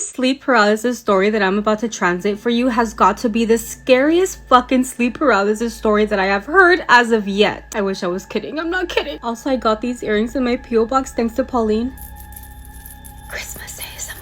This sleep paralysis story that I'm about to translate for you has got to be the scariest fucking sleep paralysis story that I have heard as of yet. I wish I was kidding. I'm not kidding. Also, I got these earrings in my P.O. box thanks to Pauline. Christmas ASMR.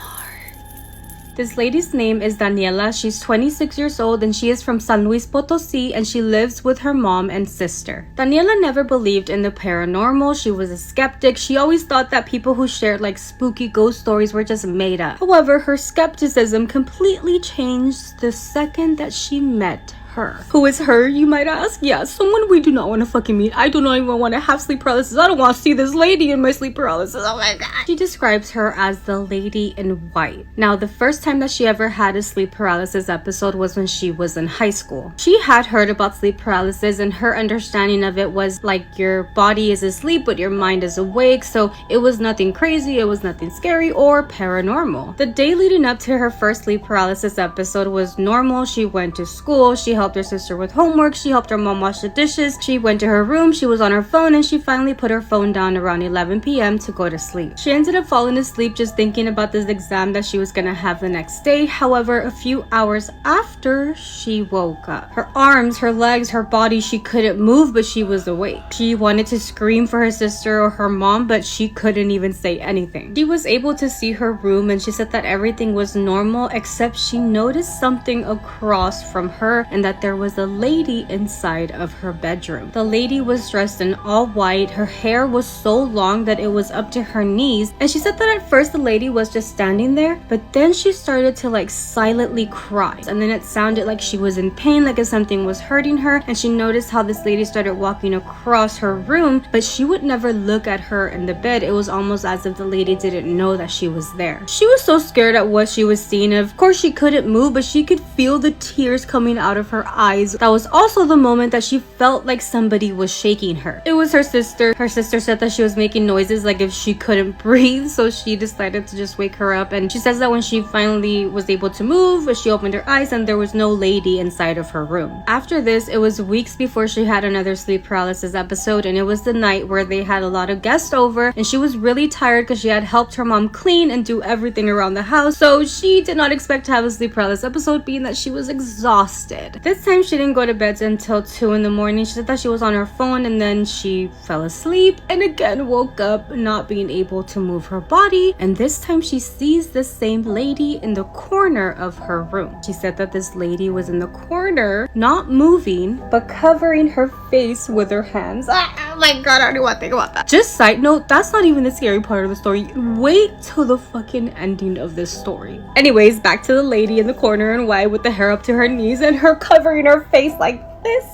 This lady's name is Daniela. She's 26 years old and she is from San Luis Potosí and she lives with her mom and sister. Daniela never believed in the paranormal. She was a skeptic. She always thought that people who shared like spooky ghost stories were just made up. However, her skepticism completely changed the second that she met her. Who is her, you might ask? Yeah, someone we do not want to fucking meet. I do not even want to have sleep paralysis. I don't want to see this lady in my sleep paralysis. Oh my god. She describes her as the lady in white. Now, the first time that she ever had a sleep paralysis episode was when she was in high school. She had heard about sleep paralysis and her understanding of it was like your body is asleep but your mind is awake, so it was nothing crazy, it was nothing scary or paranormal. The day leading up to her first sleep paralysis episode was normal. She went to school, she helped her sister with homework, she helped her mom wash the dishes, she went to her room, she was on her phone, and she finally put her phone down around 11 p.m. to go to sleep. She ended up falling asleep just thinking about this exam that she was gonna have the next day. However, a few hours after, she woke up. Her arms, her legs, her body, she couldn't move, but she was awake. She wanted to scream for her sister or her mom, but she couldn't even say anything. She was able to see her room and she said that everything was normal except she noticed something across from her and that there was a lady inside of her bedroom. The lady was dressed in all white. Her hair was so long that it was up to her knees. And she said that at first the lady was just standing there, but then she started to like silently cry. And then it sounded like she was in pain, like if something was hurting her. And she noticed how this lady started walking across her room, but she would never look at her in the bed. It was almost as if the lady didn't know that she was there. She was so scared at what she was seeing. Of course, she couldn't move, but she could feel the tears coming out of her eyes. That was also the moment that she felt like somebody was shaking her. It was her sister. Her sister said that she was making noises like if she couldn't breathe, so she decided to just wake her up. And she says that when she finally was able to move, she opened her eyes and there was no lady inside of her room. After this, it was weeks before she had another sleep paralysis episode, and it was the night where they had a lot of guests over and she was really tired because she had helped her mom clean and do everything around the house, so she did not expect to have a sleep paralysis episode, being that she was exhausted. This time she didn't go to bed until 2 in the morning. She said that she was on her phone and then she fell asleep and again woke up not being able to move her body, and this time she sees the same lady in the corner of her room. She said that this lady was in the corner, not moving, but covering her face with her hands. Oh my god, I don't even want to think about that. Just side note, that's not even the scary part of the story. Wait till the fucking ending of this story. Anyways, back to the lady in the corner in white with the hair up to her knees and her covering her face like this.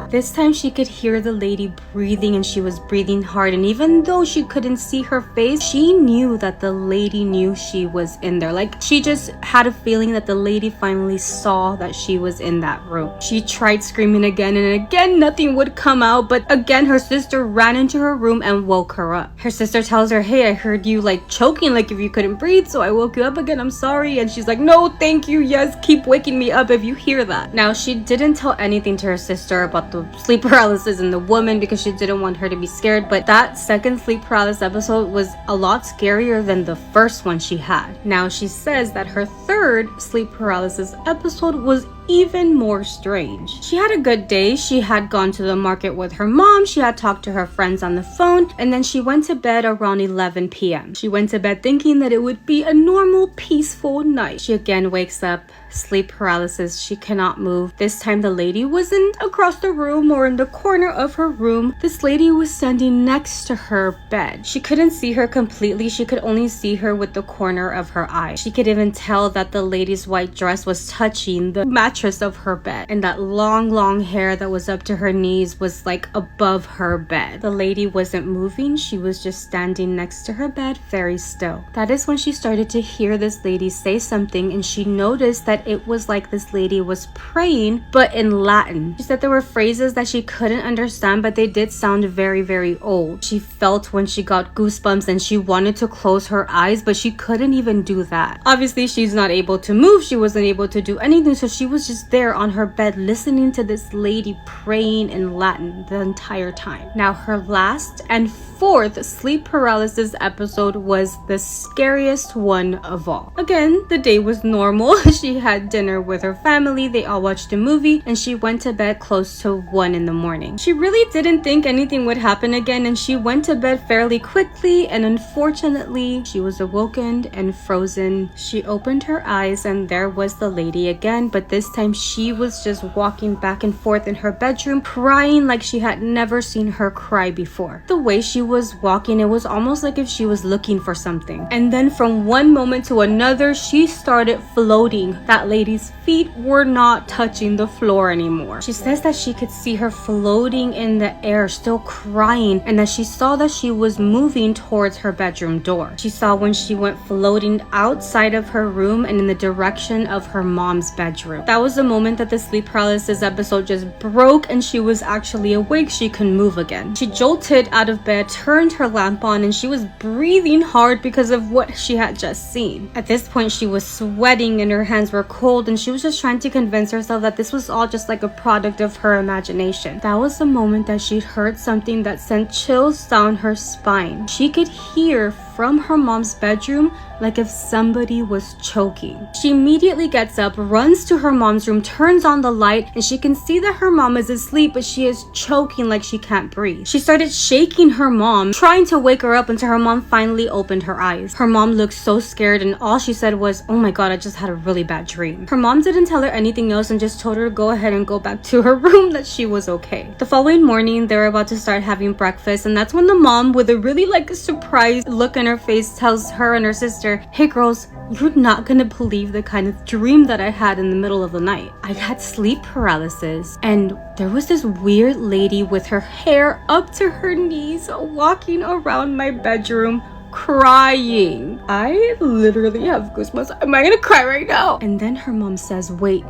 This time she could hear the lady breathing and she was breathing hard, and even though she couldn't see her face, she knew that the lady knew she was in there. Like, she just had a feeling that the lady finally saw that she was in that room. She tried screaming again and again, nothing would come out, but again her sister ran into her room and woke her up. Her sister tells her, hey, I heard you like choking like if you couldn't breathe, so I woke you up again, I'm sorry. And she's like, no thank you, yes, keep waking me up if you hear that. Now, she didn't tell anything to her sister about the sleep paralysis and the woman because she didn't want her to be scared, but that second sleep paralysis episode was a lot scarier than the first one she had. Now, she says that her third sleep paralysis episode was even more strange. She had a good day. She had gone to the market with her mom, she had talked to her friends on the phone, and then she went to bed around 11 p.m. She went to bed thinking that it would be a normal, peaceful night. She again wakes up, sleep paralysis, she cannot move. This time the lady wasn't across the room or in the corner of her room. This lady was standing next to her bed. She couldn't see her completely. She could only see her with the corner of her eye. She could even tell that the lady's white dress was touching the mattress of her bed, and that long hair that was up to her knees was like above her bed. The lady wasn't moving. She was just standing next to her bed, very still. That is when she started to hear this lady say something, and she noticed that it was like this lady was praying, but in Latin. She said there were phrases that she couldn't understand, but they did sound very old. She felt when she got goosebumps and she wanted to close her eyes, but she couldn't even do that. Obviously, she's not able to move. She wasn't able to do anything, so she was just there on her bed listening to this lady praying in Latin the entire time. Now, her last and fourth sleep paralysis episode was the scariest one of all. Again, the day was normal. She had dinner with her family, they all watched a movie, and she went to bed close to 1 in the morning. She really didn't think anything would happen again, and she went to bed fairly quickly, and unfortunately, she was awoken and frozen. She opened her eyes and there was the lady again, but this time she was just walking back and forth in her bedroom, crying like she had never seen her cry before. The way she was walking, it was almost like if she was looking for something. And then from one moment to another, she started floating. That lady's feet were not touching the floor anymore. She says that she could see her floating in the air, still crying, and that she saw that she was moving towards her bedroom door. She saw when she went floating outside of her room and in the direction of her mom's bedroom. That was the moment that the sleep paralysis episode just broke and she was actually awake. She couldn't move again. She jolted out of bed, turned her lamp on, and she was breathing hard because of what she had just seen. At this point, she was sweating and her hands were cold, and she was just trying to convince herself that this was all just like a product of her imagination. That was the moment that she heard something that sent chills down her spine. She could hear from her mom's bedroom like if somebody was choking. She immediately gets up, runs to her mom's room, turns on the light, and she can see that her mom is asleep, but she is choking like she can't breathe. She started shaking her mom, trying to wake her up until her mom finally opened her eyes. Her mom looked so scared and all she said was, "Oh my god, I just had a really bad dream." Her mom didn't tell her anything else and just told her to go ahead and go back to her room, that she was okay. The following morning, they were about to start having breakfast, and that's when the mom, with a really surprised look on her face, tells her and her sister, "Hey girls, you're not gonna believe the kind of dream that I had in the middle of the night. I had sleep paralysis, and there was this weird lady with her hair up to her knees walking around my bedroom crying." I literally have goosebumps. Am I gonna cry right now? And then her mom says, "Wait,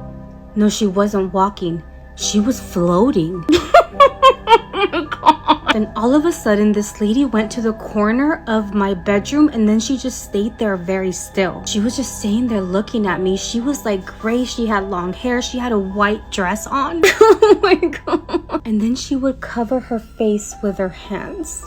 no, she wasn't walking. She was floating." Oh my god. Then all of a sudden, this lady went to the corner of my bedroom and then she just stayed there very still. She was just staying there looking at me. She was like gray, she had long hair, she had a white dress on. Oh my god. And then she would cover her face with her hands.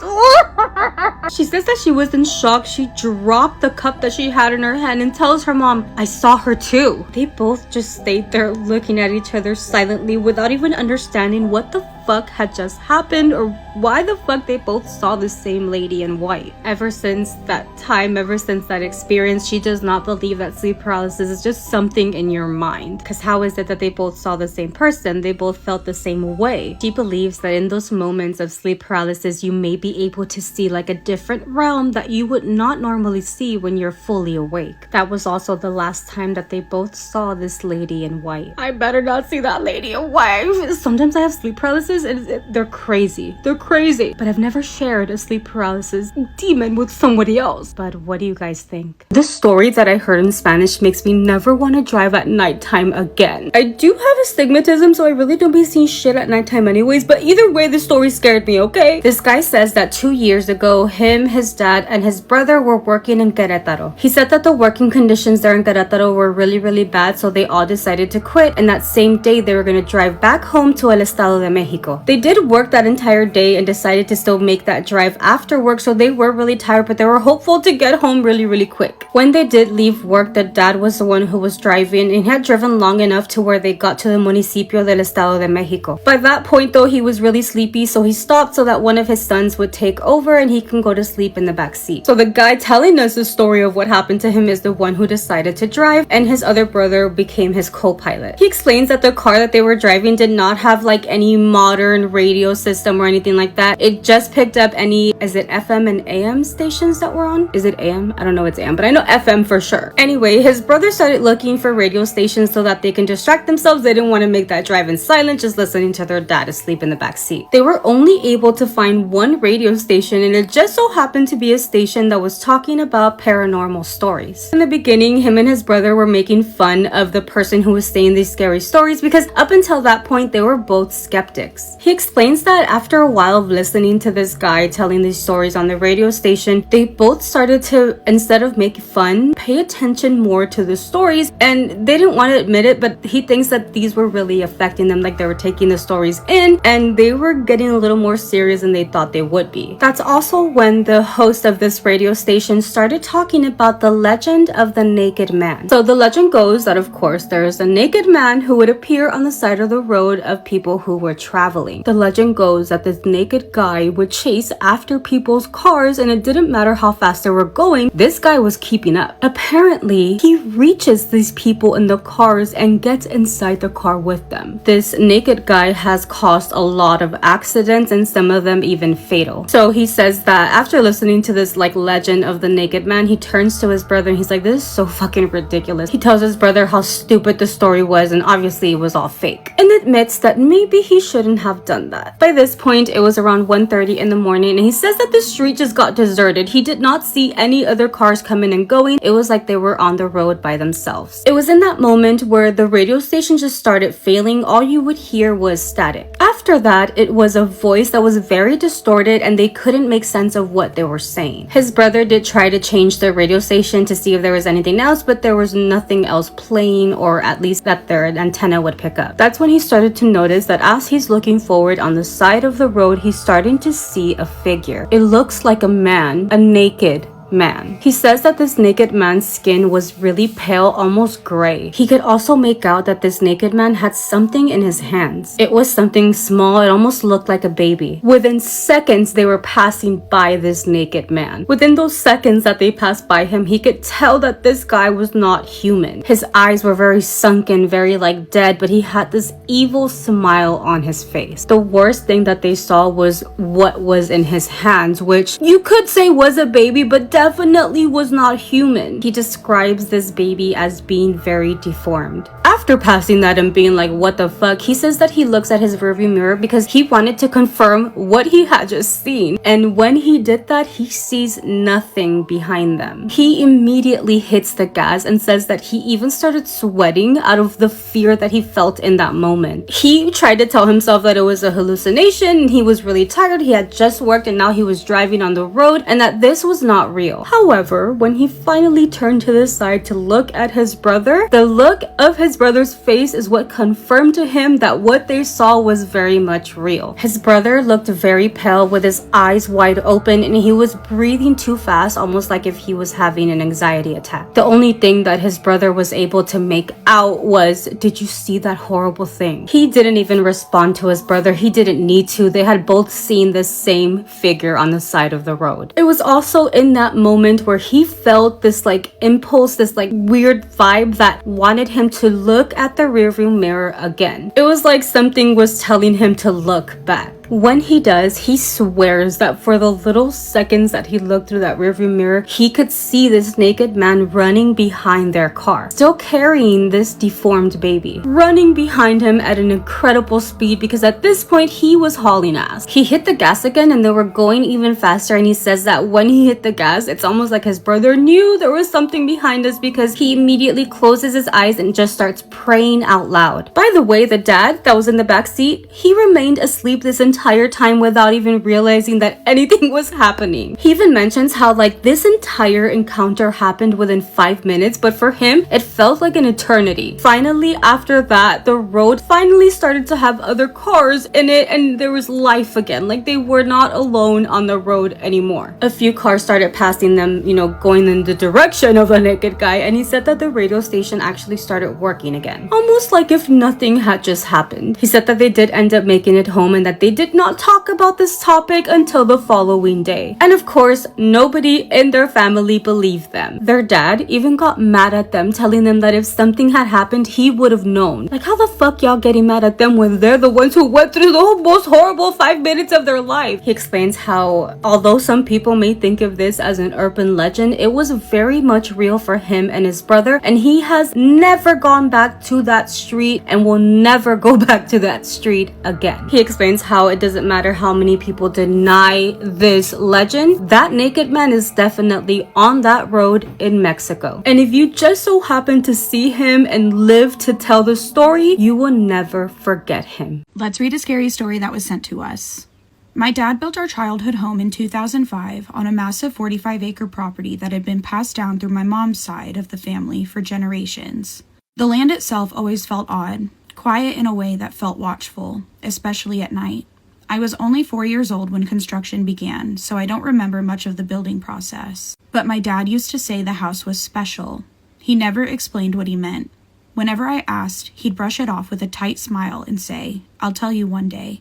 She says that she was in shock. She dropped the cup that she had in her hand and tells her mom, "I saw her too." They both just stayed there looking at each other silently without even understanding what the fuck had just happened or why the fuck they both saw the same lady in white. Ever since that time, ever since that experience, she does not believe that sleep paralysis is just something in your mind. Because how is it that they both saw the same person? They both felt the same way. She believes that in those moments of sleep paralysis, you may be able to see like a different realm that you would not normally see when you're fully awake. That was also the last time that they both saw this lady in white. I better not see that lady in white. Sometimes I have sleep paralysis and they're crazy. They're crazy. But I've never shared a sleep paralysis demon with somebody else. But what do you guys think? The story that I heard in Spanish makes me never want to drive at nighttime again. I do have astigmatism, so I really don't be seeing shit at nighttime anyways, but either way, the story scared me, okay? This guy says that 2 years ago, him, his dad, and his brother were working in Querétaro. He said that the working conditions there in Querétaro were really bad, so they all decided to quit, and that same day, they were gonna drive back home to El Estado de Mexico. They did work that entire day and decided to still make that drive after work, so they were really tired, but they were hopeful to get home really quick. When they did leave work, the dad was the one who was driving and had driven long enough to where they got to the municipio del Estado de Mexico. By that point though, he was really sleepy, so he stopped so that one of his sons would take over and he can go to sleep in the back seat. So the guy telling us the story of what happened to him is the one who decided to drive, and his other brother became his co-pilot. He explains that the car that they were driving did not have like any modern radio system or anything like that. It just picked up any, is it FM and AM stations that were on? Is it AM? I don't know, it's AM, but I know FM for sure. Anyway, his brother started looking for radio stations so that they can distract themselves. They didn't want to make that drive in silence, just listening to their dad asleep in the back seat. They were only able to find one radio station, and it just so happened to be a station that was talking about paranormal stories. In the beginning, him and his brother were making fun of the person who was saying these scary stories because up until that point, they were both skeptics. weeks. He explains that after a while of listening to this guy telling these stories on the radio station, they both started to, instead of make fun, pay attention more to the stories, and they didn't want to admit it, but he thinks that these were really affecting them, like they were taking the stories in and they were getting a little more serious than they thought they would be. That's also when the host of this radio station started talking about the legend of the naked man. So the legend goes that, of course, there is a naked man who would appear on the side of the road of people who were traveling. The legend goes that this naked guy would chase after people's cars, and it didn't matter how fast they were going, this guy was keeping up. Apparently, he reaches these people in the cars and gets inside the car with them. This naked guy has caused a lot of accidents, and some of them even fatal. So he says that after listening to this legend of the naked man, he turns to his brother and he's like, this is so fucking ridiculous. He tells his brother how stupid the story was, and obviously it was all fake, and admits that maybe he shouldn't have done that. By this point, it was around 1:30 in the morning, and he says that the street just got deserted. He did not see any other cars coming and going. It was like they were on the road by themselves. It was in that moment where the radio station just started failing. All you would hear was static. After that, it was a voice that was very distorted and they couldn't make sense of what they were saying. His brother did try to change the radio station to see if there was anything else, but there was nothing else playing, or at least that their antenna would pick up. That's when he started to notice that as he's looking forward on the side of the road, he's starting to see a figure. It looks like a man, a naked man. He says that this naked man's skin was really pale, almost gray. He could also make out that this naked man had something in his hands. It was something small. It almost looked like a baby. Within seconds, they were passing by this naked man. Within those seconds that they passed by him, he could tell that this guy was not human. His eyes were very sunken, very dead, but he had this evil smile on his face. The worst thing that they saw was what was in his hands, which you could say was a baby, but definitely was not human. He describes this baby as being very deformed. After passing that and being like, what the fuck, he says that he looks at his rearview mirror because he wanted to confirm what he had just seen. And when he did that, he sees nothing behind them. He immediately hits the gas and says that he even started sweating out of the fear that he felt in that moment. He tried to tell himself that it was a hallucination and he was really tired. He had just worked and now he was driving on the road, and that this was not real. However, when he finally turned to the side to look at his brother, the look of his brother's face is what confirmed to him that what they saw was very much real. His brother looked very pale with his eyes wide open, and he was breathing too fast, almost like if he was having an anxiety attack. The only thing that his brother was able to make out was, did you see that horrible thing? He didn't even respond to his brother. He didn't need to. They had both seen the same figure on the side of the road. It was also in that moment where he felt this impulse, this weird vibe that wanted him to look at the rearview mirror again. It was like something was telling him to look back. When he does, he swears that for the little seconds that he looked through that rearview mirror, he could see this naked man running behind their car, still carrying this deformed baby, running behind him at an incredible speed because at this point he was hauling ass. He hit the gas again and they were going even faster, and he says that when he hit the gas, it's almost like his brother knew there was something behind us because he immediately closes his eyes and just starts praying out loud. By the way, the dad that was in the back seat, he remained asleep this entire time without even realizing that anything was happening. He even mentions how this entire encounter happened within 5 minutes, but for him it felt like an eternity. Finally, after that, the road finally started to have other cars in it and there was life again. They were not alone on the road anymore. A few cars started passing them, going in the direction of a naked guy, and he said that the radio station actually started working again, almost like if nothing had just happened. He said that they did end up making it home and that they did not talk about this topic until the following day. And of course, nobody in their family believed them. Their dad even got mad at them, telling them that if something had happened, he would have known. How the fuck y'all getting mad at them when they're the ones who went through the most horrible 5 minutes of their life? He explains how, although some people may think of this as an urban legend, it was very much real for him and his brother, and he has never gone back to that street and will never go back to that street again. He explains how it it doesn't matter how many people deny this legend, that naked man is definitely on that road in Mexico. And if you just so happen to see him and live to tell the story, you will never forget him. Let's read a scary story that was sent to us. My dad built our childhood home in 2005 on a massive 45-acre property that had been passed down through my mom's side of the family for generations. The land itself always felt odd, quiet in a way that felt watchful, especially at night. I was only 4 years old when construction began, so I don't remember much of the building process. But my dad used to say the house was special. He never explained what he meant. Whenever I asked, he'd brush it off with a tight smile and say, "I'll tell you one day."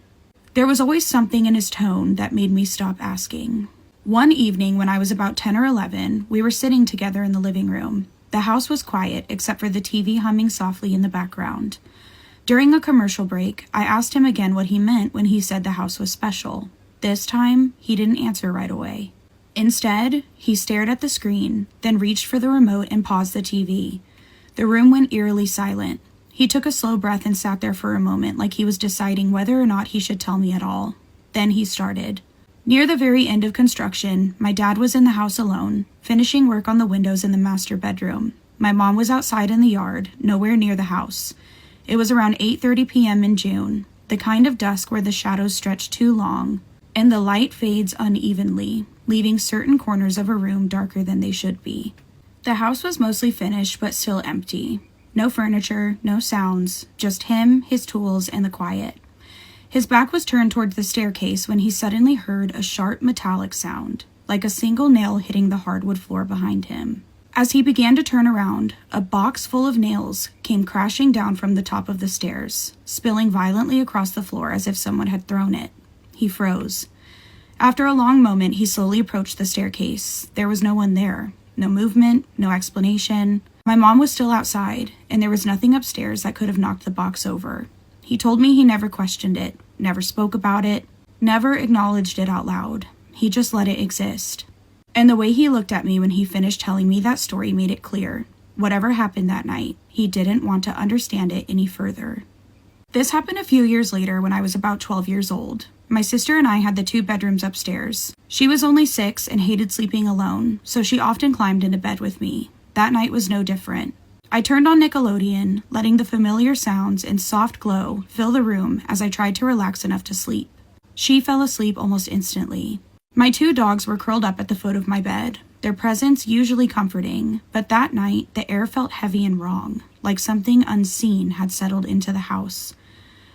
There was always something in his tone that made me stop asking. One evening when I was about 10 or 11, we were sitting together in the living room. The house was quiet except for the TV humming softly in the background. During a commercial break, I asked him again what he meant when he said the house was special. This time, he didn't answer right away. Instead, he stared at the screen, then reached for the remote and paused the TV. The room went eerily silent. He took a slow breath and sat there for a moment like he was deciding whether or not he should tell me at all. Then he started. Near the very end of construction, my dad was in the house alone, finishing work on the windows in the master bedroom. My mom was outside in the yard, nowhere near the house. It was around 8:30 p.m. in June, the kind of dusk where the shadows stretch too long, and the light fades unevenly, leaving certain corners of a room darker than they should be. The house was mostly finished but still empty. No furniture, no sounds, just him, his tools, and the quiet. His back was turned towards the staircase when he suddenly heard a sharp metallic sound, like a single nail hitting the hardwood floor behind him. As he began to turn around, a box full of nails came crashing down from the top of the stairs, spilling violently across the floor as if someone had thrown it. He froze. After a long moment, he slowly approached the staircase. There was no one there. No movement, no explanation. My mom was still outside, and there was nothing upstairs that could have knocked the box over. He told me he never questioned it, never spoke about it, never acknowledged it out loud. He just let it exist. And the way he looked at me when he finished telling me that story made it clear. Whatever happened that night, he didn't want to understand it any further. This happened a few years later when I was about 12 years old. My sister and I had the 2 bedrooms upstairs. She was only 6 and hated sleeping alone, so she often climbed into bed with me. That night was no different. I turned on Nickelodeon, letting the familiar sounds and soft glow fill the room as I tried to relax enough to sleep. She fell asleep almost instantly. My 2 dogs were curled up at the foot of my bed, their presence usually comforting, but that night the air felt heavy and wrong, like something unseen had settled into the house.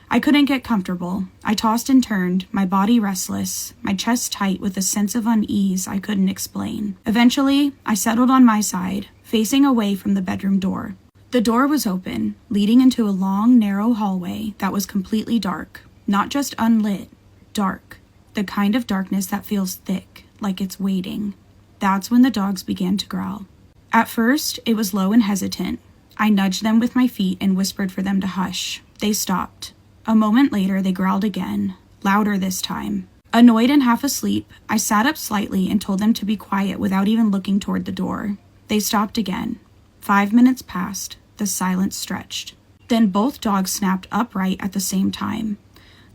I couldn't get comfortable. I tossed and turned, my body restless, my chest tight with a sense of unease I couldn't explain. Eventually, I settled on my side, facing away from the bedroom door. The door was open, leading into a long, narrow hallway that was completely dark, not just unlit, dark. The kind of darkness that feels thick, like it's waiting. That's when the dogs began to growl. At first, it was low and hesitant. I nudged them with my feet and whispered for them to hush. They stopped. A moment later, they growled again, louder this time. Annoyed and half asleep, I sat up slightly and told them to be quiet without even looking toward the door. They stopped again. 5 minutes passed. The silence stretched. Then both dogs snapped upright at the same time.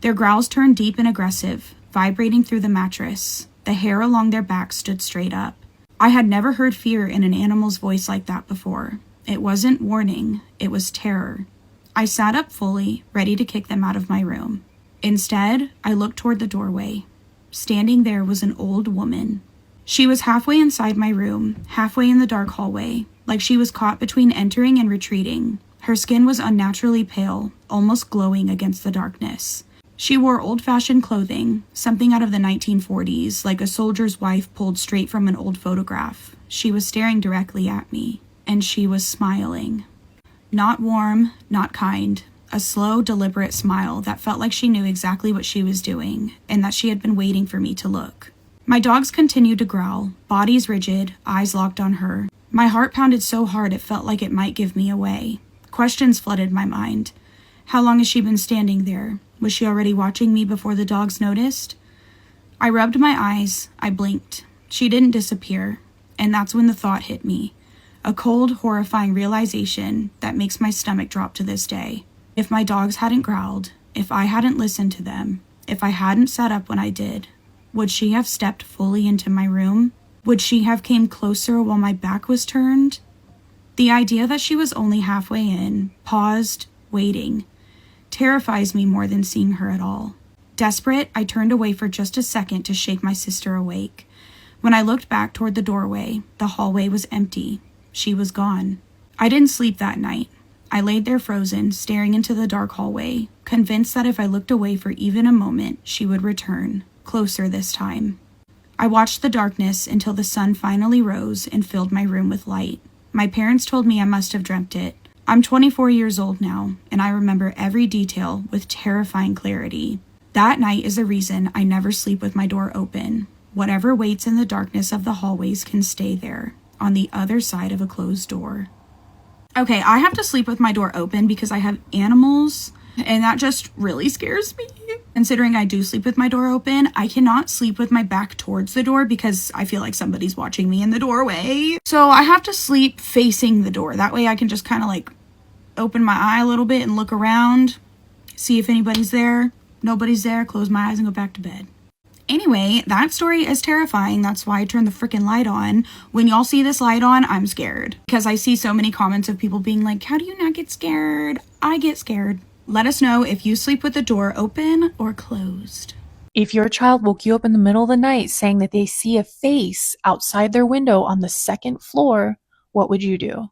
Their growls turned deep and aggressive, vibrating through the mattress. The hair along their backs stood straight up. I had never heard fear in an animal's voice like that before. It wasn't warning, it was terror. I sat up fully, ready to kick them out of my room. Instead, I looked toward the doorway. Standing there was an old woman. She was halfway inside my room, halfway in the dark hallway, like she was caught between entering and retreating. Her skin was unnaturally pale, almost glowing against the darkness. She wore old-fashioned clothing, something out of the 1940s, like a soldier's wife pulled straight from an old photograph. She was staring directly at me, and she was smiling. Not warm, not kind. A slow, deliberate smile that felt like she knew exactly what she was doing, and that she had been waiting for me to look. My dogs continued to growl, bodies rigid, eyes locked on her. My heart pounded so hard it felt like it might give me away. Questions flooded my mind. How long has she been standing there? Was she already watching me before the dogs noticed? I rubbed my eyes. I blinked. She didn't disappear, and that's when the thought hit me. A cold, horrifying realization that makes my stomach drop to this day. If my dogs hadn't growled, if I hadn't listened to them, if I hadn't sat up when I did, would she have stepped fully into my room? Would she have came closer while my back was turned? The idea that she was only halfway in, paused, waiting, terrifies me more than seeing her at all. Desperate, I turned away for just a second to shake my sister awake. When I looked back toward the doorway, the hallway was empty. She was gone. I didn't sleep that night. I laid there frozen, staring into the dark hallway, convinced that if I looked away for even a moment, she would return, closer this time. I watched the darkness until the sun finally rose and filled my room with light. My parents told me I must have dreamt it. I'm 24 years old now, and I remember every detail with terrifying clarity. That night is the reason I never sleep with my door open. Whatever waits in the darkness of the hallways can stay there, on the other side of a closed door. Okay, I have to sleep with my door open because I have animals, and that just really scares me. Considering I do sleep with my door open, I cannot sleep with my back towards the door because I feel like somebody's watching me in the doorway. So I have to sleep facing the door. That way I can just kind of like open my eye a little bit and look around, see if anybody's there. Nobody's there, close my eyes and go back to bed. Anyway, that story is terrifying. That's why I turned the freaking light on. When y'all see this light on, I'm scared. Because I see so many comments of people being like, how do you not get scared? I get scared. Let us know if you sleep with the door open or closed. If your child woke you up in the middle of the night saying that they see a face outside their window on the second floor, what would you do?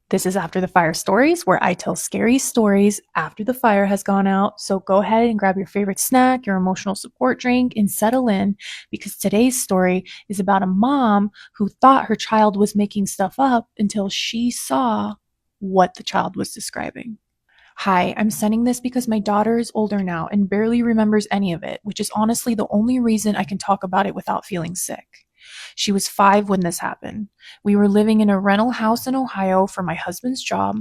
This is After the Fire Stories, where I tell scary stories after the fire has gone out. So go ahead and grab your favorite snack, your emotional support drink, and settle in, because today's story is about a mom who thought her child was making stuff up until she saw what the child was describing. Hi, I'm sending this because my daughter is older now and barely remembers any of it, which is honestly the only reason I can talk about it without feeling sick. She was 5 when this happened. We were living in a rental house in Ohio for my husband's job.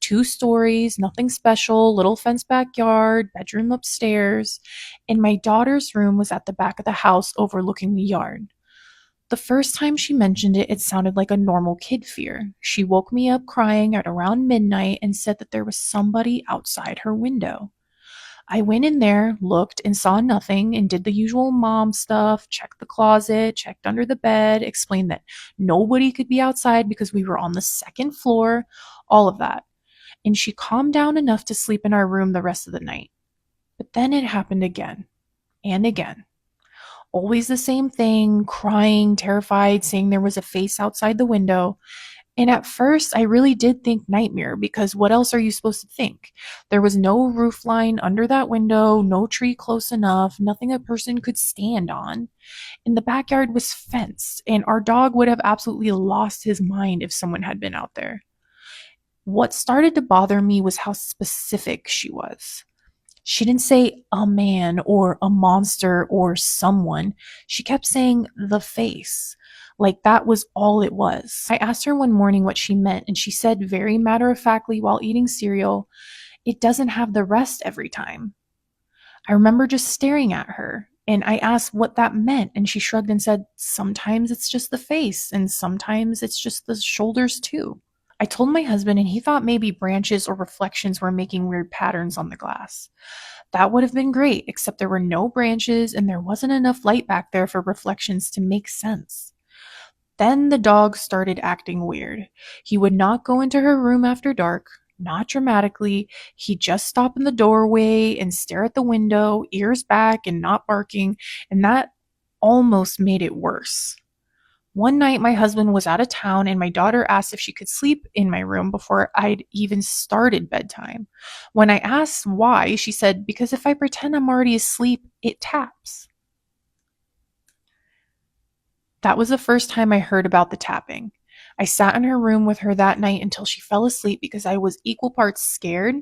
2 stories, nothing special, little fenced backyard, bedroom upstairs, and my daughter's room was at the back of the house overlooking the yard. The first time she mentioned it, it sounded like a normal kid fear. She woke me up crying at around midnight and said that there was somebody outside her window. I went in there, looked, and saw nothing, and did the usual mom stuff, checked the closet, checked under the bed, explained that nobody could be outside because we were on the second floor, all of that. And she calmed down enough to sleep in our room the rest of the night. But then it happened again, and again. Always the same thing, crying, terrified, saying there was a face outside the window. And at first, I really did think nightmare, because what else are you supposed to think? There was no roof line under that window, no tree close enough, nothing a person could stand on. And the backyard was fenced, and our dog would have absolutely lost his mind if someone had been out there. What started to bother me was how specific she was. She didn't say a man or a monster or someone. She kept saying the face. Like that was all it was. I asked her one morning what she meant, and she said very matter-of-factly while eating cereal, "It doesn't have the rest every time." I remember just staring at her, and I asked what that meant, and she shrugged and said, "Sometimes it's just the face, and sometimes it's just the shoulders too." I told my husband, and he thought maybe branches or reflections were making weird patterns on the glass. That would have been great, except there were no branches and there wasn't enough light back there for reflections to make sense. Then the dog started acting weird. He would not go into her room after dark, not dramatically. He'd just stop in the doorway and stare at the window, ears back and not barking, and that almost made it worse. One night, my husband was out of town, and my daughter asked if she could sleep in my room before I'd even started bedtime. When I asked why, she said, "Because if I pretend I'm already asleep, it taps." That was the first time I heard about the tapping. I sat in her room with her that night until she fell asleep because I was equal parts scared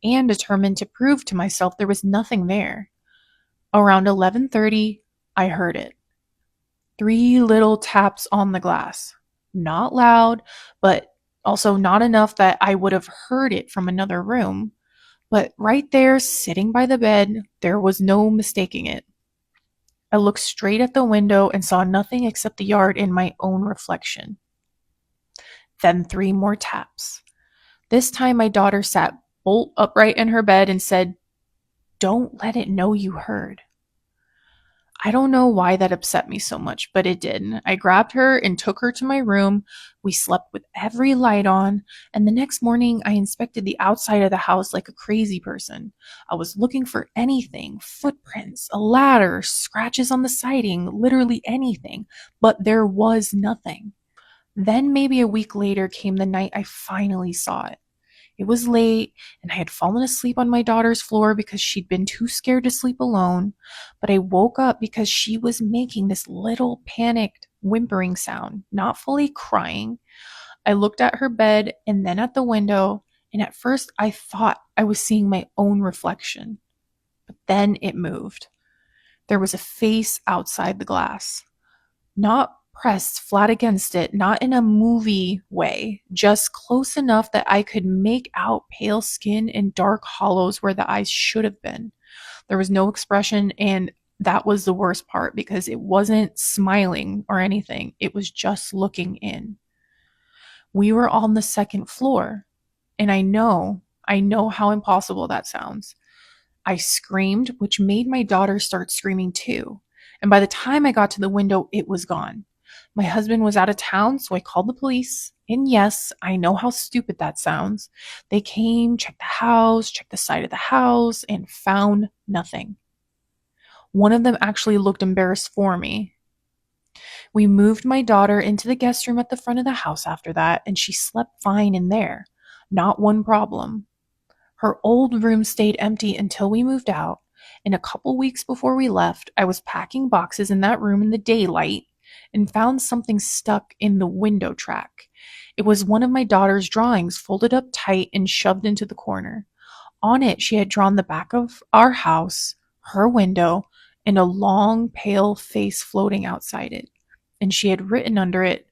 and determined to prove to myself there was nothing there. Around 11:30, I heard it. 3 little taps on the glass. Not loud, but also not enough that I would have heard it from another room. But right there, sitting by the bed, there was no mistaking it. I looked straight at the window and saw nothing except the yard and my own reflection. Then 3 more taps. This time my daughter sat bolt upright in her bed and said, "Don't let it know you heard." I don't know why that upset me so much, but it did. I grabbed her and took her to my room. We slept with every light on, and the next morning I inspected the outside of the house like a crazy person. I was looking for anything, footprints, a ladder, scratches on the siding, literally anything, but there was nothing. Then maybe a week later came the night I finally saw it. It was late, and I had fallen asleep on my daughter's floor because she'd been too scared to sleep alone, but I woke up because she was making this little panicked whimpering sound, not fully crying. I looked at her bed and then at the window, and at first I thought I was seeing my own reflection. But then it moved. There was a face outside the glass. Not pressed flat against it, not in a movie way, just close enough that I could make out pale skin and dark hollows where the eyes should have been. There was no expression, and that was the worst part because it wasn't smiling or anything. It was just looking in. We were on the second floor, and I know how impossible that sounds. I screamed, which made my daughter start screaming too. And by the time I got to the window, it was gone. My husband was out of town, so I called the police. And yes, I know how stupid that sounds. They came, checked the house, checked the side of the house, and found nothing. One of them actually looked embarrassed for me. We moved my daughter into the guest room at the front of the house after that, and she slept fine in there. Not one problem. Her old room stayed empty until we moved out, and a couple weeks before we left, I was packing boxes in that room in the daylight and found something stuck in the window track. It was one of my daughter's drawings folded up tight and shoved into the corner. On it, she had drawn the back of our house, her window, and a long, pale face floating outside it. And she had written under it,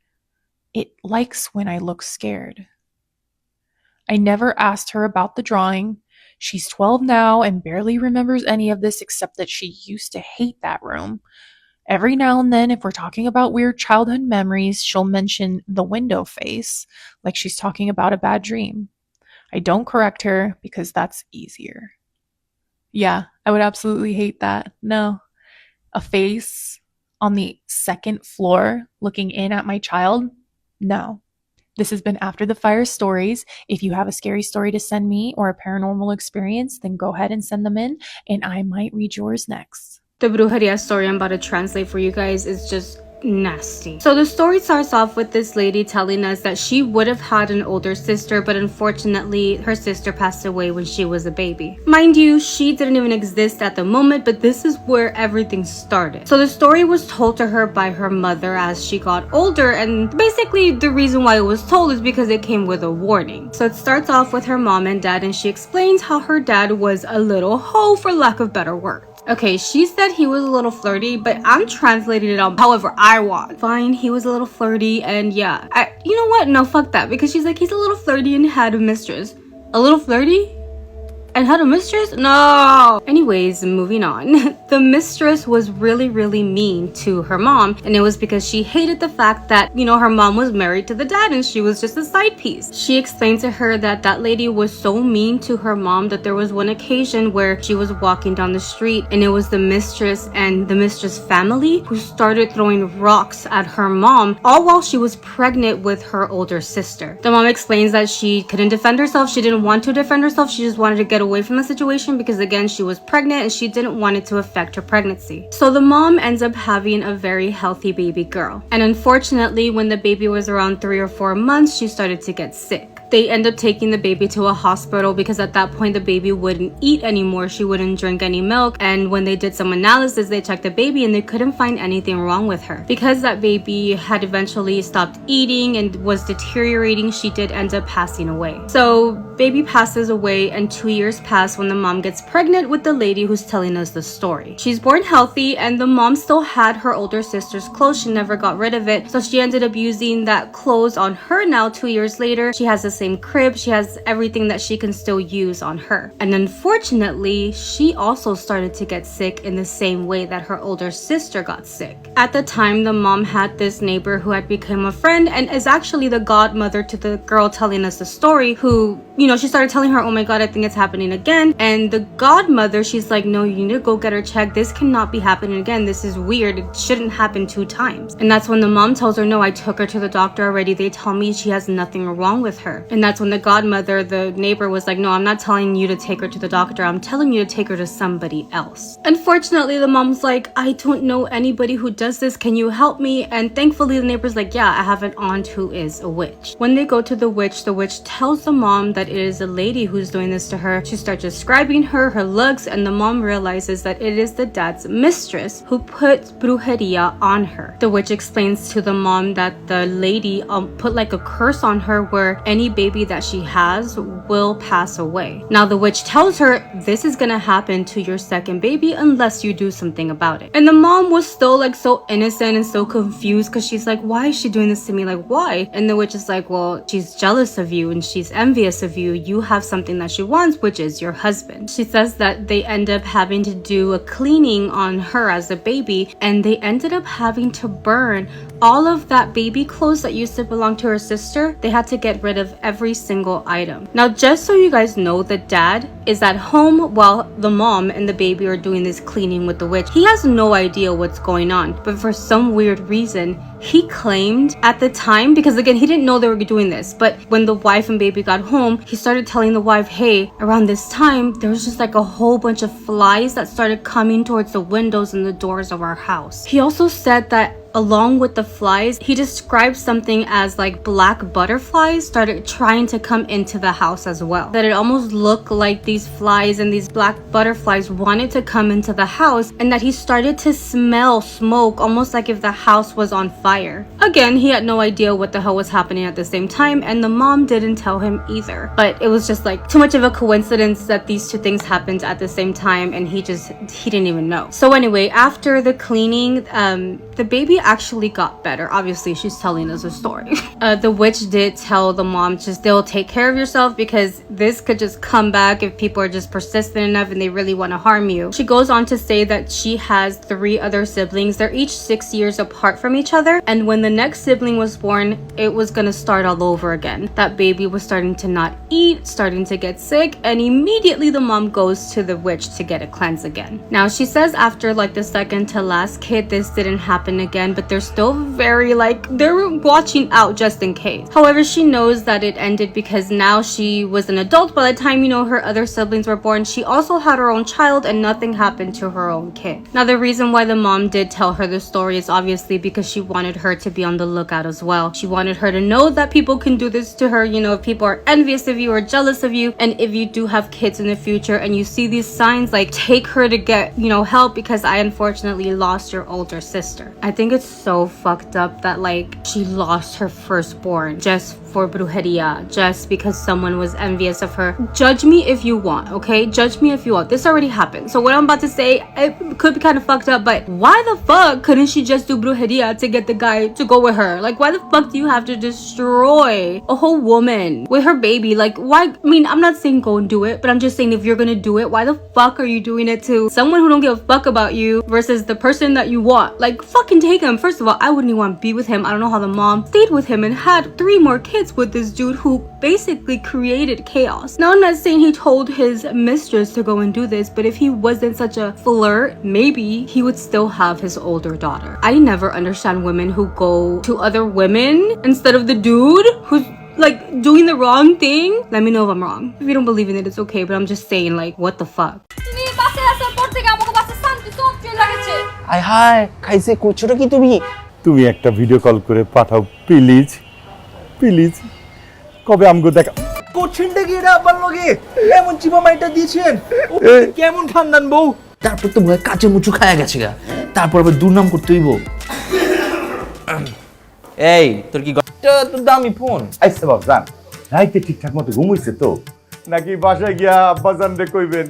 "It likes when I look scared." I never asked her about the drawing. She's 12 now and barely remembers any of this except that she used to hate that room. Every now and then, if we're talking about weird childhood memories, she'll mention the window face, like she's talking about a bad dream. I don't correct her because that's easier. Yeah, I would absolutely hate that. No. A face on the second floor looking in at my child? No. This has been After the Fire Stories. If you have a scary story to send me or a paranormal experience, then go ahead and send them in, and I might read yours next. The brujeria story I'm about to translate for you guys is just nasty. So the story starts off with this lady telling us that she would have had an older sister, but unfortunately her sister passed away when she was a baby. Mind you, she didn't even exist at the moment, but this is where everything started. So the story was told to her by her mother as she got older, and basically the reason why it was told is because it came with a warning. So it starts off with her mom and dad, and she explains how her dad was a little hoe, for lack of better words. Okay, she said he was a little flirty, but I'm translating it out however I want. Fine, he was a little flirty, and yeah. You know what? No, fuck that. Because she's like, he's a little flirty and had a mistress. A little flirty? And had a mistress? No! Anyways, moving on. The mistress was really mean to her mom, and it was because she hated the fact that, her mom was married to the dad and she was just a side piece. She explained to her that that lady was so mean to her mom that there was one occasion where she was walking down the street and it was the mistress and the mistress family who started throwing rocks at her mom, all while she was pregnant with her older sister. The mom explains that she couldn't defend herself. She didn't want to defend herself. She just wanted to get away from the situation because again she was pregnant and she didn't want it to affect her pregnancy. So the mom ends up having a very healthy baby girl, and unfortunately when the baby was around 3 or 4 months she started to get sick. They end up taking the baby to a hospital because at that point the baby wouldn't eat anymore. She wouldn't drink any milk, and when they did some analysis they checked the baby and they couldn't find anything wrong with her. Because that baby had eventually stopped eating and was deteriorating, she did end up passing away. So baby passes away and 2 years pass when the mom gets pregnant with the lady who's telling us the story. She's born healthy and the mom still had her older sister's clothes. She never got rid of it, so she ended up using that clothes on her now 2 years later. She has a same crib. She has everything that she can still use on her. And unfortunately, she also started to get sick in the same way that her older sister got sick. At the time, the mom had this neighbor who had become a friend and is actually the godmother to the girl telling us the story, who, you know, she started telling her, oh my god, I think it's happening again. And the godmother, she's like, no, you need to go get her checked. This cannot be happening again. This is weird. It shouldn't happen 2 times. And that's when the mom tells her, no, I took her to the doctor already. They tell me she has nothing wrong with her. And that's when the godmother, the neighbor, was like, no, I'm not telling you to take her to the doctor. I'm telling you to take her to somebody else. Unfortunately, the mom's like, I don't know anybody who does this. Can you help me? And thankfully, the neighbor's like, yeah, I have an aunt who is a witch. When they go to the witch tells the mom that it is a lady who's doing this to her. She starts describing her looks, and the mom realizes that it is the dad's mistress who put brujeria on her. The witch explains to the mom that the lady put like a curse on her where any baby that she has will pass away. Now the witch tells her this is gonna happen to your second baby unless you do something about it. And the mom was still like so innocent and so confused because she's like, why is she doing this to me? Like, why? And the witch is like, well, she's jealous of you and she's envious of you. You have something that she wants, which is your husband. She says that they end up having to do a cleaning on her as a baby, and they ended up having to burn all of that baby clothes that used to belong to her sister. They had to get rid of every single item. Now, just so you guys know, the dad is at home while the mom and the baby are doing this cleaning with the witch. He has no idea what's going on, but for some weird reason, he claimed at the time, because again, he didn't know they were doing this, but when the wife and baby got home, he started telling the wife, hey, around this time, there was just like a whole bunch of flies that started coming towards the windows and the doors of our house. He also said that along with the flies, he described something as like black butterflies started trying to come into the house as well. That it almost looked like these flies and these black butterflies wanted to come into the house, and that he started to smell smoke almost like if the house was on fire. Again, he had no idea what the hell was happening at the same time, and the mom didn't tell him either. But it was just like too much of a coincidence that these 2 things happened at the same time, and he didn't even know. So anyway, after the cleaning, the baby actually got better. Obviously, she's telling us a story. The witch did tell the mom, just they'll take care of yourself because this could just come back if people are just persistent enough and they really want to harm you. She goes on to say that she has 3 other siblings. They're each 6 years apart from each other, and when the next sibling was born, it was gonna start all over again. That baby was starting to not eat, starting to get sick, and immediately the mom goes to the witch to get a cleanse again. Now she says after like the second to last kid, this didn't happen again, but they're still very like, they're watching out just in case. However, she knows that it ended because now she was an adult by the time, you know, her other siblings were born. She also had her own child and nothing happened to her own kid. Now the reason why the mom did tell her the story is obviously because she wanted her to be on the lookout as well. She wanted her to know that people can do this to her, you know, if people are envious of you or jealous of you, and if you do have kids in the future and you see these signs, like take her to get, you know, help, because I unfortunately lost your older sister. I think it's so fucked up that like she lost her firstborn just for brujeria, just because someone was envious of her. Judge me if you want, okay? Judge me if you want. This already happened. So what I'm about to say, it could be kind of fucked up, but why the fuck couldn't she just do brujeria to get the guy to go with her? Like, why the fuck do you have to destroy a whole woman with her baby? Like, why? I mean, I'm not saying go and do it, but I'm just saying if you're gonna do it, why the fuck are you doing it to someone who don't give a fuck about you versus the person that you want? Like, fucking take him. First of all, I wouldn't even want to be with him. I don't know how the mom stayed with him and had 3 more kids with this dude who basically created chaos. Now, I'm not saying he told his mistress to go and do this, but if he wasn't such a flirt, maybe he would still have his older daughter. I never understand women who go to other women instead of the dude who's like doing the wrong thing. Let me know if I'm wrong. If you don't believe in it, it's okay, but I'm just saying, like, what the fuck? আয় হায় খাইছে কুচুটা কি তুমি একটা video call করে পাঠাও please please. কবে আমগো দেখা কোচিনটা কি এটা আবার লগে এমন চিপা মাইটা দিয়েছেন কেমন খানদান বউ তারপর তো ভয় কাঁচে মুচু খায়া গেছে গা তারপর আবার দুর্নাম করতে হইব এই তোর কি গটা তো দামি ফোন আইছে বাবজান রাইতে ঠিকঠাক মতো ঘুমাইছে তো নাকি বাসায় গিয়া আব্বাজান রে কইবেন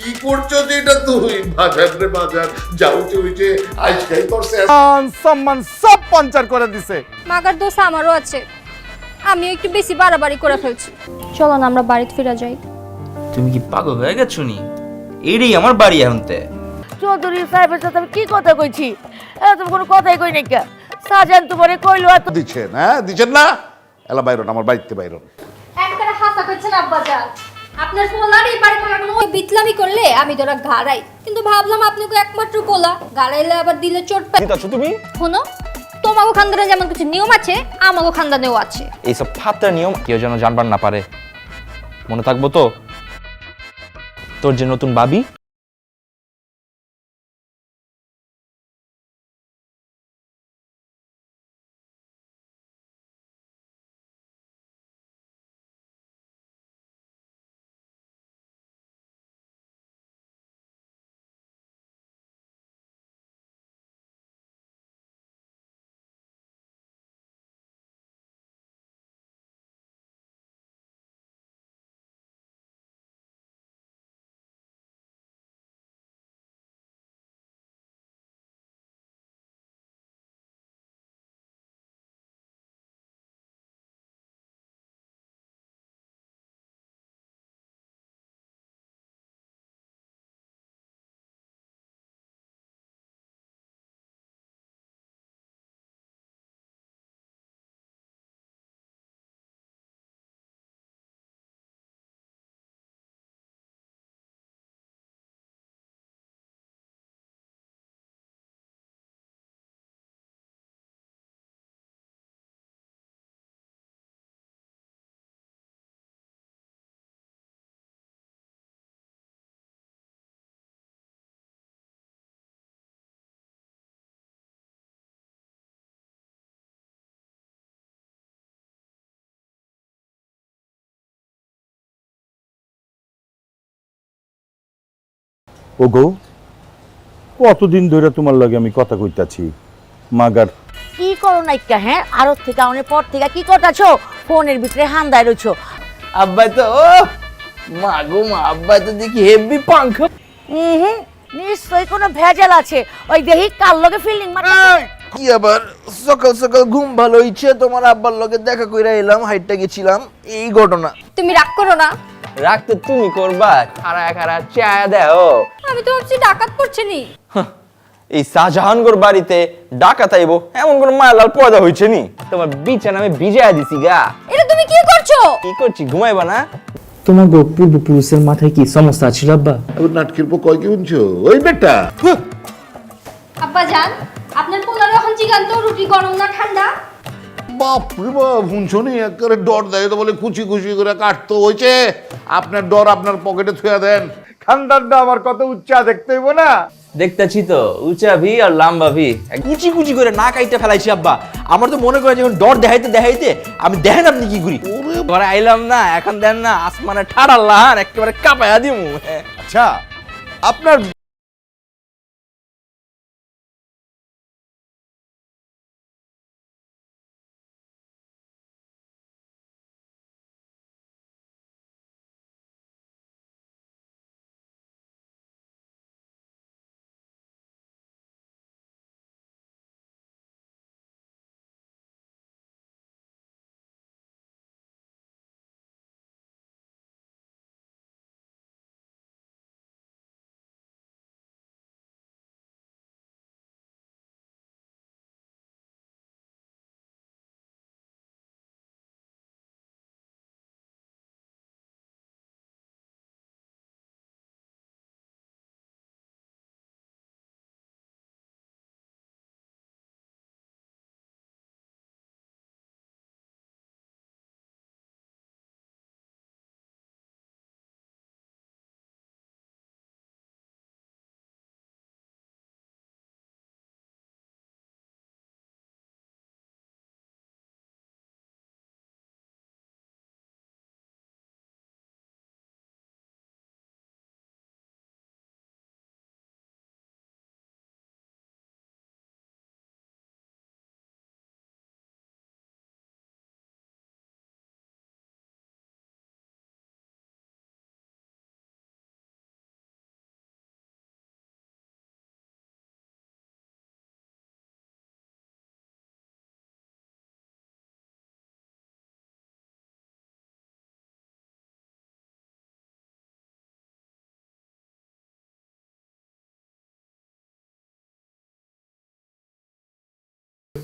কি করছো যেটা তুই বাজার রে বাজার যাও চুইছে আজকাই করছে সম্মান সব পঞ্চার করে দিছে মাগার দোষ আমারও আছে। আমি একটু বেশি বাড়াবাড়ি করে ফেলছি। চলো না আমরা বাড়িতে ফিরে যাই। তুমি কি পাগল হয়ে গেছো নি? এটাই আমার বাড়ি এখনতে। চৌধুরী সাহেবের সাথে আমি কি কথা কইছি? তুমি কোনো কথাই কই নাই কা? সাজান তোমারে কইলো এত দিচ্ছেন, হ্যাঁ দিচ্ছেন না? এলা বাইরন, আমার বাড়িতে বাইরন। একবারে হাসা করছেন আব্বাজান। আপনার পোলার এই বাড়ি কোনো ওই বিতলামি করলে আমি তোরা গাড়াই, কিন্তু ভাবলাম আপনাকে একমাত্র পোলা গাড়াইলে আবার দিলে চোট পাই। দিতাছো তুমি? শোনো, তোমাগো খানদানে যেমন কিছু নিয়ম আছে আমাগো খানদানেও আছে। এইসব ফাত্তার নিয়ম কেউ যেন জানবার না পারে, মনে থাকবো তো? তোর যে নতুন বাবি, ওগো, কতদিন ধরে তোমার লগে আমি কথা কইতাছি, মাগার কি করো নাইকা? হ্যাঁ আরো থেকে অনেক পর থেকে কি করতাছো? ফোনের ভিতরে হান্দায় রইছো। আব্বাই তো মা গো মা, আব্বাই তো দেখি হেভি পাঙ্খ। হুম, নিশ্চয়ই কোনো ভেজাল আছে। ওই দেখি কার লগে ফিল্ডিং মারতে। কি আবার সকাল সকাল ঘুম ভালো হইছে, তোমার আব্বার লগে দেখা কইরা এলাম, হাইটটা গেছিলাম, এই ঘটনা। তুমি রাগ করো না। রাখতে তুমি করবা, খারা খারা চা দাও। আমি তো ভাবছি ডাকাত পড়ছে নি। এই শাহজাহানগর বাড়িতে ডাকাত আইব এমন কোন মায়ালাল পয়দা হইছে নি? তোমার বিছানা আমি ভিজায়া দিছি গা। এটা তুমি কি করছো? কি করছি, ঘুমাইবা না? তোমার পূর্বপুরুষের মাথায় কি সমস্যা ছিল আব্বা? আবার নাটকের পর কয় কি শুনছো? ওই বেটা আব্বাজান, আপনার পোলার এখন জিগান তো রুটি গরম না ঠান্ডা? বাপরে বাপ, শুনছো নি? একেবারে ডর দেয় তো বলে কুচি কুচি করে কাটতো হয়েছে। আপনার ডর আপনার পকেটে থুয়া দেন। খানদানটা আমার কত উচ্চা দেখতে হইব না? দেখতেছি তো, উঁচা ভি আর লম্বা ভি, কুচি কুচি করে না কাইটা ফেলাইছি আব্বা। আমার তো মনে করে যখন ডর দেখাইতে দেখাইতে আমি দেখেন আপনি কি করি। ঘরে আইলাম না, এখন দেন না আসমানে ঠাড়াল্লাহান একেবারে কাঁপাইয়া দিমু। আচ্ছা, আপনার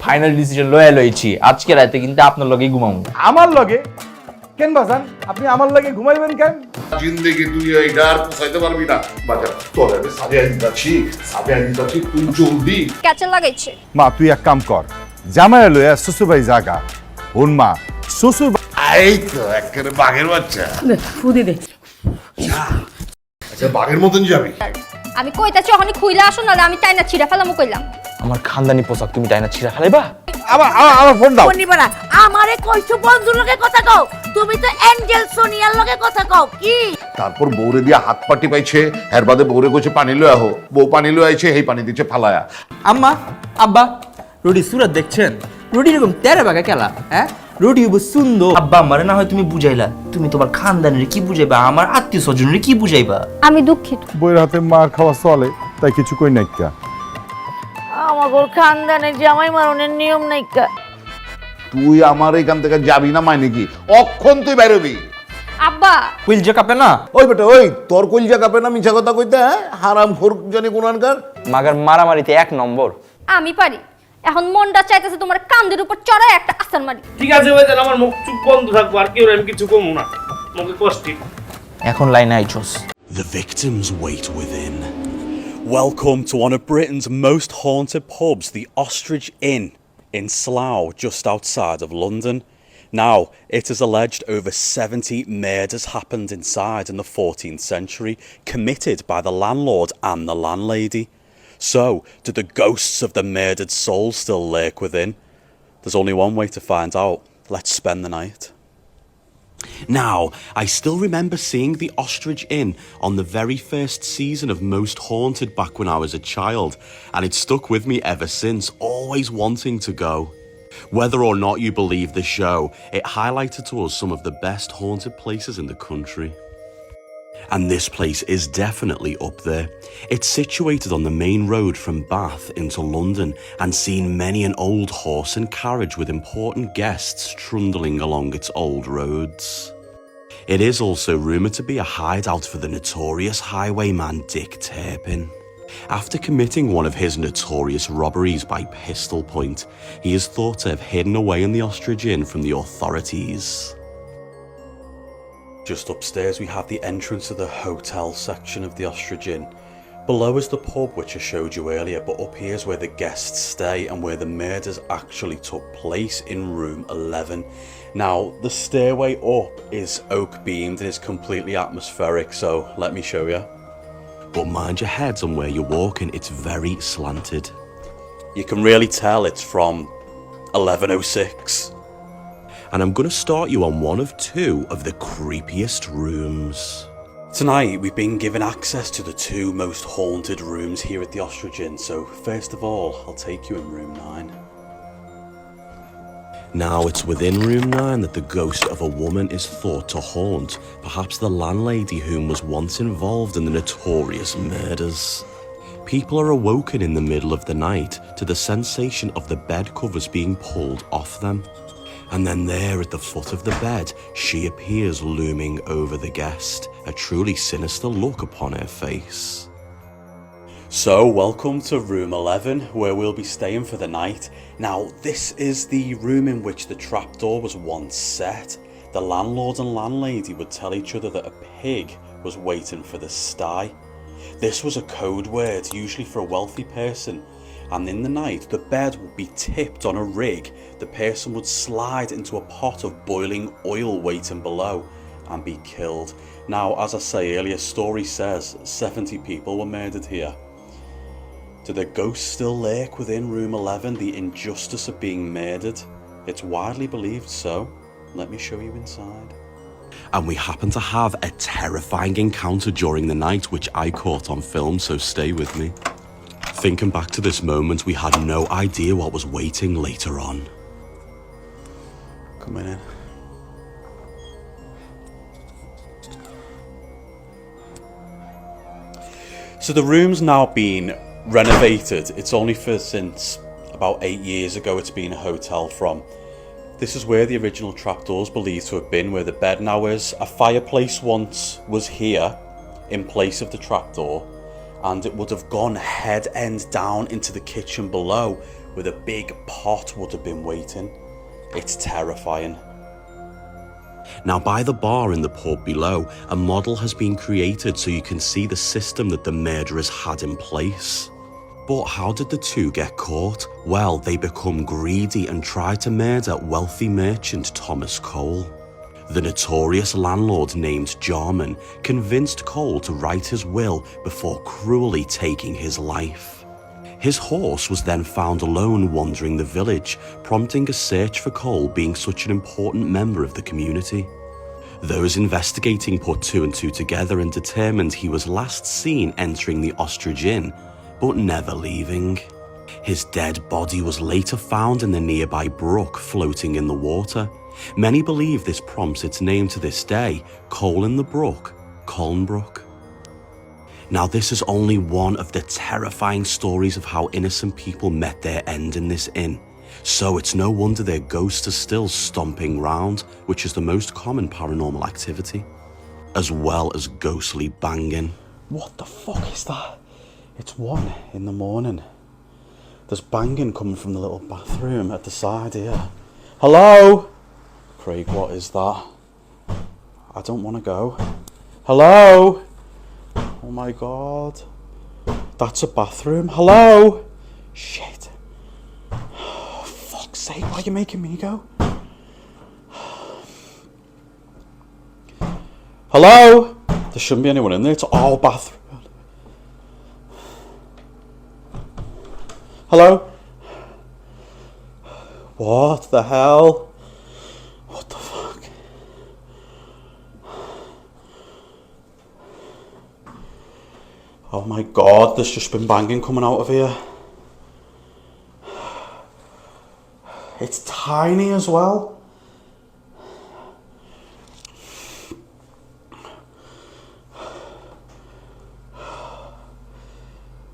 ফাইনাল ডিসিশন লইছি আজকে রাতে কিন্তু আপনার লগেই ঘুমাবো। আমার লগে কেন বাজান? আপনি আমার লগে ঘুমাইবেন কেন? জিন্দেগি তুই এইটা আর পোষাইতে পারবি না বাজার। তোর আমি সাজিয়ে দিতাছি তুই জলদি। ক্যাচে লাগাইছে। মা তুই এক কাম কর, জামাই লইয়া শ্বশুর বাড়ি জাগা। হন মা, শ্বশুর এই তো একেবারে বাঘের বাচ্চা। ফুদি দে। আচ্ছা বাঘের মতন যাবি? আমি কইতাছি ওখানে খুইলা আসো নালে আমি টাইনা ছিড়া ফেলামু কইলাম। আমার খানদানি পোশাক তুমি টাইনা ছিঁড়া ফেলাইবা? আমার ফোন দাও। নিবারা আমারে কইছো বন্ধুর লগে কথা কও, তুমি তো অ্যাঞ্জেল সোনিয়ার লগে কথা কও কি? তারপর বউরে দিয়া হাত পাটি পাইছে, এর বাদে বউরে কইছে পানি লয়ে আহো, বউ পানি লয়ে আইছে, এই পানি দিচ্ছে ফালায়া। আম্মা আব্বা রুটি সুরত দেখছেন? রুটি এরকম তেরে বাগা খেলা, হ্যাঁ রুটি সুন্দর। আব্বা আমারে না হয় তুমি বুঝাইলা, তুমি তোমার খানদানের কি বুঝাইবা, আমার আত্মীয় স্বজনের কি বুঝাইবা? আমি দুঃখিত। বইয়ের হাতে মার খাওয়া চলে, তাই কিছু কই নাইকা। আমাগোর খানদানে জামাই মারনের নিয়ম নাইকা। তুই আমার এখান থেকে যাবি না মানে কি? অক্ষণ তুই বেরোবি। আব্বা কুইলজা কাপে না? ওই বেটা ওই তোর কইলজা কাপে না মিছা কথা কইতে, হ্যাঁ? হারাম খোর জানি কোনখানকার। মাগার মারামারিতে 1 নম্বর। আমি পারি। এখন মনটা চাইতেছে তোমার কান্দের উপর চড়ায় একটা আসান মারি। ঠিক আছে ভাই, আমার মুখ চুপ বন্ধ থাকবো, আর কেউ আমি কিছু কমু না, মুখে কষ্ট। এখন লাইনে আইছস। The victims wait within. Welcome to one of Britain's most haunted pubs, the Ostrich Inn in Slough, just outside of London. Now, it is alleged over 70 murders happened inside in the 14th century, committed by the landlord and the landlady. So, do the ghosts of the murdered souls still lurk within? There's only one way to find out. Let's spend the night. Now, I still remember seeing the Ostrich Inn on the very first season of Most Haunted back when I was a child, and it's stuck with me ever since, always wanting to go. Whether or not you believe the show, it highlighted to us some of the best haunted places in the country. And this place is definitely up there. It's situated on the main road from Bath into London and seen many an old horse and carriage with important guests trundling along its old roads. It is also rumoured to be a hideout for the notorious highwayman Dick Turpin. After committing one of his notorious robberies by pistol point, he is thought to have hidden away in the Ostrich Inn from the authorities. Just upstairs we have the entrance to the hotel section of the Ostrich Inn. Below is the pub which I showed you earlier, but up here is where the guests stay and where the murders actually took place in room 11. Now, the stairway up is oak beamed and is completely atmospheric, so let me show you. But mind your heads on where you're walking, it's very slanted. You can really tell it's from 1106. And I'm going to start you on one of 2 of the creepiest rooms. Tonight we've been given access to the 2 most haunted rooms here at the Ostrich Inn, so first of all I'll take you in room 9. Now it's within room 9 that the ghost of a woman is thought to haunt, perhaps the landlady whom was once involved in the notorious murders. People are awoken in the middle of the night to the sensation of the bed covers being pulled off them. And then there at the foot of the bed, she appears looming over the guest, a truly sinister look upon her face. So, welcome to room 11, where we'll be staying for the night. Now, this is the room in which the trapdoor was once set. The landlord and landlady would tell each other that a pig was waiting for the sty. This was a code word, usually for a wealthy person. And in the night, the bed would be tipped on a rig, the person would slide into a pot of boiling oil waiting below and be killed. Now, as I say earlier, story says 70 people were murdered here. Do the ghosts still lurk within room 11, the injustice of being murdered? It's widely believed so. Let me show you inside. And we happen to have a terrifying encounter during the night, which I caught on film, so stay with me. Thinking back to this moment, we had no idea what was waiting later on. Coming in. So the room's now been renovated. It's only since about 8 years ago it's been a hotel from. This is where the original trapdoor's believed to have been, where the bed now is. A fireplace once was here in place of the trapdoor, and it would have gone head end down into the kitchen below, with a big pot would have been waiting. It's terrifying. Now, by the bar in the pub below, a model has been created so you can see the system that the murderers had in place. But how did the two get caught? Well, they become greedy and try to murder wealthy merchant Thomas Cole. The notorious landlord named Jarman convinced Cole to write his will before cruelly taking his life. His horse was then found alone wandering the village, prompting a search for Cole being such an important member of the community. Those investigating put two and two together and determined he was last seen entering the Ostrich Inn, but never leaving. His dead body was later found in the nearby brook floating in the water. Many believe this prompts its name to this day, Cole in the Brook, Colnbrook. Now, this is only one of the terrifying stories of how innocent people met their end in this inn. So it's no wonder their ghosts are still stomping round, which is the most common paranormal activity, as well as ghostly banging. What the fuck is that? It's 1 in the morning. There's banging coming from the little bathroom at the side here. Hello? Craig, what is that? I don't want to go. Hello? Oh my god. That's a bathroom. Hello? Shit. Oh, fuck's sake, why are you making me go? Hello? There shouldn't be anyone in there. It's all bathroom. Hello? What the hell? What the fuck? Oh my god, there's just been banging coming out of here. It's tiny as well.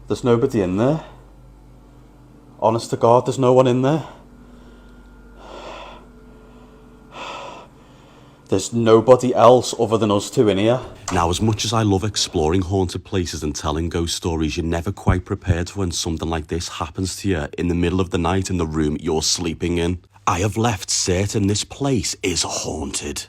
There's nobody in there. Honest to God, there's no one in there. There's nobody else other than us two in here. Now, as much as I love exploring haunted places and telling ghost stories, you're never quite prepared for when something like this happens to you in the middle of the night in the room you're sleeping in. I have left certain this place is haunted.